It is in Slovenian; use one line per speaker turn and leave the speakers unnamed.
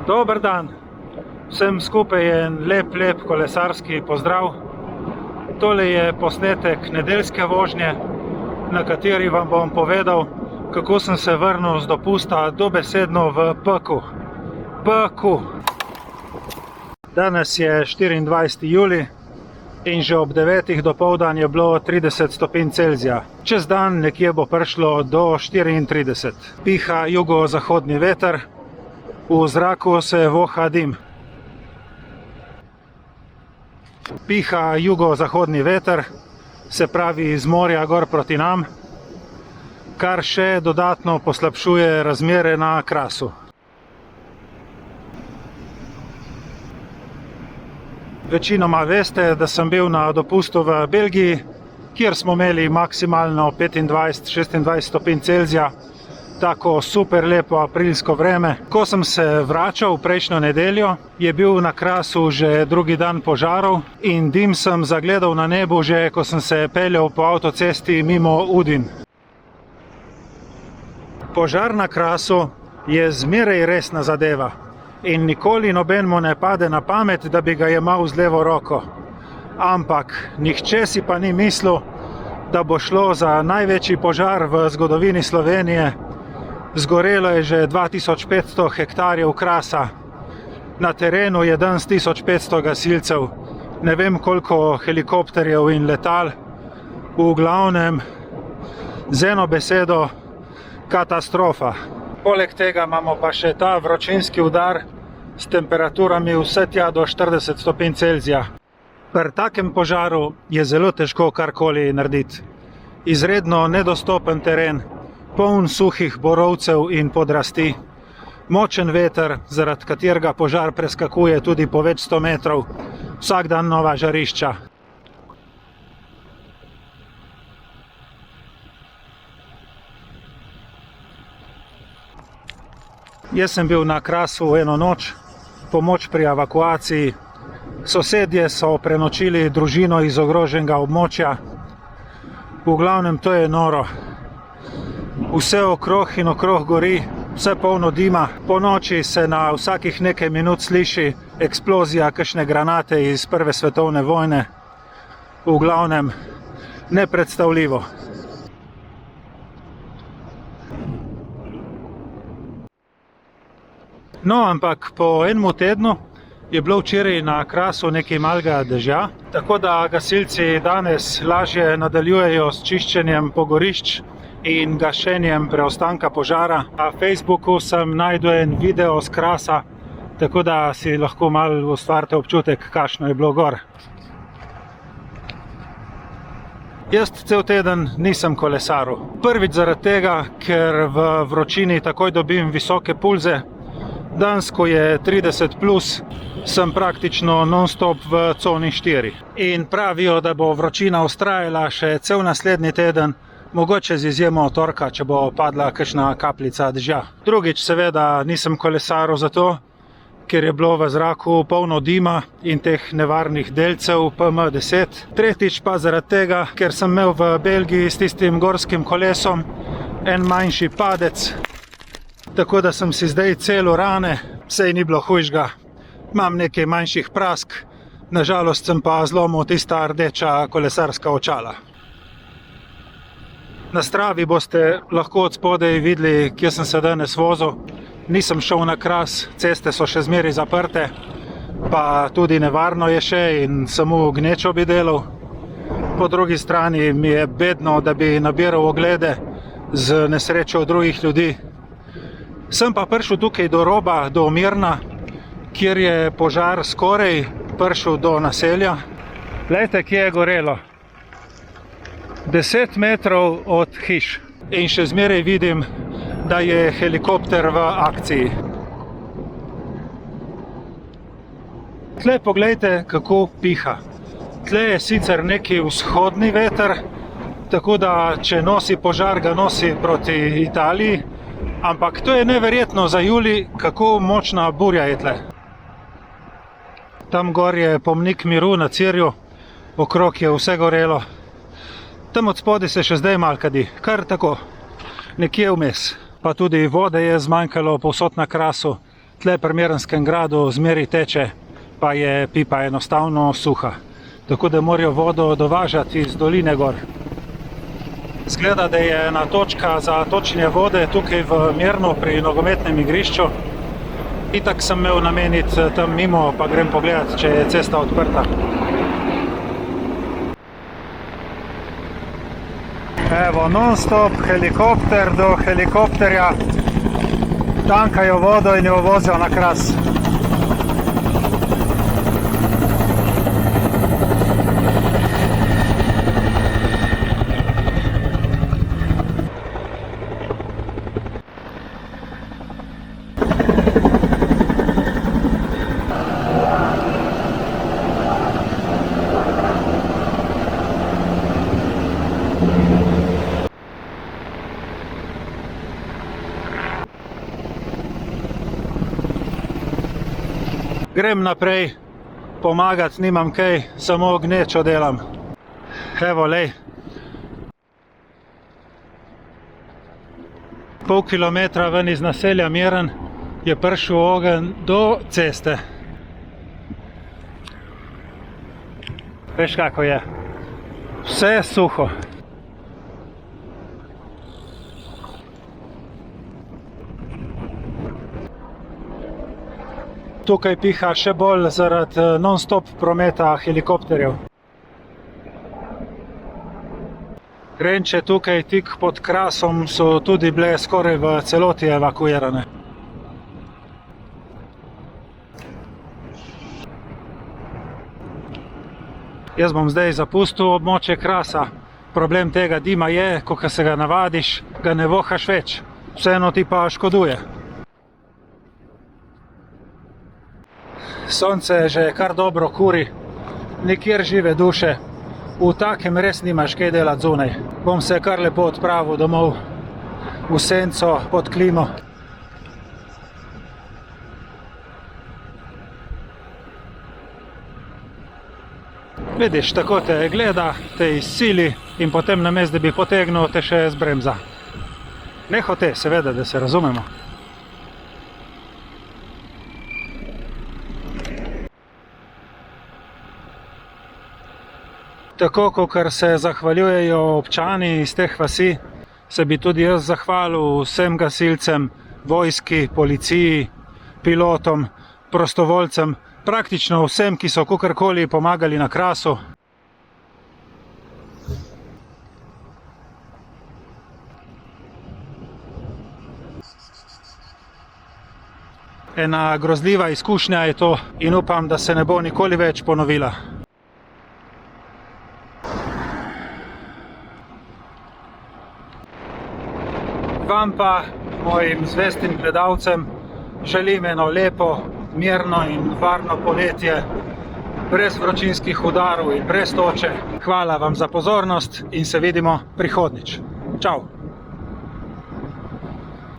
Dober dan, vsem skupaj en lep kolesarski pozdrav. Tole je posnetek nedeljske vožnje, na kateri vam bom povedal, kako sem se vrnil z dopusta dobesedno v peku. Danes je 24. julij in že ob 9. dopoldan je bilo 30 stopinj Celzija. Čez dan nekje bo prišlo do 34. Piha jugozahodni veter, v zraku se voha dim. Piha jugozahodni veter, se pravi iz morja gor proti nam, kar še dodatno poslabšuje razmere na Krasu. Večinoma veste, da sem bil na dopustu v Belgiji, kjer smo imeli maksimalno 25-26 stopinj Celzija, tako super lepo aprilsko vreme. Ko sem se vračal prejšnjo nedeljo, je bil na Krasu že drugi dan požarov in dim sem zagledal na nebu že, ko sem se peljal po avtocesti mimo Udin. Požar na Krasu je zmeraj resna zadeva in nikoli nobenemu ne pade na pamet, da bi ga jemal z levo roko. Ampak nihče si pa ni mislil, da bo šlo za največji požar v zgodovini Slovenije. Zgorelo je že 2500 hektarjev Krasa. Na terenu je danes 1500 gasilcev, ne vem koliko helikopterjev in letal. V glavnem, z eno besedo, katastrofa. Poleg tega imamo pa še ta vročinski udar s temperaturami vse tja do 40 stopinj Celzija. Pri takem požaru je zelo težko karkoli narediti. Izredno nedostopen teren, poln suhih borovcev in podrasti, močen veter, zaradi katerega požar preskakuje tudi po več 100 metrov, vsak dan nova žarišča. Jaz sem bil na Krasu eno noč, pomoč pri evakuaciji. Sosedje so prenočili družino iz ogroženega območja. V glavnem, to je noro. Vse okrog in okrog gori, vse polno dima. Po noči se na vsakih nekaj minut sliši eksplozija kakšne granate iz Prve svetovne vojne. V glavnem, nepredstavljivo. No, ampak po enem tednu je bilo včeraj na Krasu nekaj malega dežja, tako da gasilci danes lažje nadaljujejo s čiščenjem pogorišč in gašenjem preostanka požara. Na Facebooku sem najdel en video z Krasa, tako da si lahko malo ustvarite občutek, kakšno je bilo gor. Jaz cel teden nisem kolesaril. Prvič zaradi tega, ker v vročini takoj dobim visoke pulze. Danes, ko je 30 plus, sem praktično non-stop v coni 4. In pravijo, da bo vročina vztrajala še cel naslednji teden, mogoče z izjemo torka, če bo padla kakšna kapljica dežja. Drugič, seveda, nisem kolesaril zato, ker je bilo v zraku polno dima in teh nevarnih delcev PM10. Tretjič pa zaradi tega, ker sem imel v Belgiji s tistim gorskim kolesom en manjši padec, tako da sem si zdaj celo rane, sej ni bilo hujšega. Imam nekaj manjših prask, nažalost sem pa zlomil tista rdeča kolesarska očala. Na Stravi boste lahko od spodaj videli, kje sem se danes vozil. Nisem šel na Kras, ceste so še zmeraj zaprte, pa tudi nevarno je še in samo gnečo bi delal. Po drugi strani mi je bedno, da bi nabiral oglede z nesrečo drugih ljudi. Sem pa prišel tukaj do roba, do Mirna, kjer je požar skoraj prišel do naselja. Glejte, kje je gorelo. 10 metrov od hiš. In še zmeraj vidim, da je helikopter v akciji. Tle poglejte, kako piha. Tle je sicer neki vzhodni veter, tako da če nosi požar, ga nosi proti Italiji. Ampak to je neverjetno za julij, kako močna burja je tle. Tam gor je pomnik miru na Cirju, okrog je vse gorelo. Tam od spodaj se še zdaj malo kadi, kar tako, nekje vmes. Pa tudi vode je zmanjkalo povsod na Krasu, Tle pri Mirnskem gradu zmeri teče, pa je pipa enostavno suha. Tako da morajo vodo dovažati iz doline gor. Zgleda, da je ena točka za točenje vode tukaj v Mirnu pri nogometnem igrišču. Itak sem imel nameniti tam mimo, pa grem pogledat, če je cesta odprta. Evo, non-stop helikopter do helikopterja. Tankajo vodo in jo vozijo na Kras. Grem naprej pomagati, nimam kaj, samo gnečo delam. Evo, lej. Pol kilometra ven iz naselja Miren je prišel ogenj do ceste. Veš, kako je? Vse je suho. Tukaj piha še bolj zaradi non-stop prometa helikopterjev. Grenče tukaj tik pod Krasom so tudi bile skoraj v celoti evakuirane. Jaz bom zdaj zapustil območje Krasa. Problem tega dima je, ko se ga navadiš, ga ne vohaš več. Vseeno ti pa škoduje. Sonce že kar dobro kuri, nikjer žive duše, v takem res nimaš kaj delati zunaj. Bom se kar lepo odpravil domov, v senco, pod klimo. Vidiš, tako te gleda, te izsili in potem namesto, da bi potegnil, te še zbremza. Nehote, seveda, da se razumemo. Tako, kakor se zahvaljujejo občani iz teh vasi, se bi tudi jaz zahvalil vsem gasilcem, vojski, policiji, pilotom, prostovoljcem, praktično vsem, ki so kakorkoli pomagali na Krasu. Ena grozljiva izkušnja je to in upam, da se ne bo nikoli več ponovila. Vam pa, mojim zvestim gledalcem, želim eno lepo, mirno in varno poletje, brez vročinskih udarov in brez toče. Hvala vam za pozornost in se vidimo prihodnjič. Čau!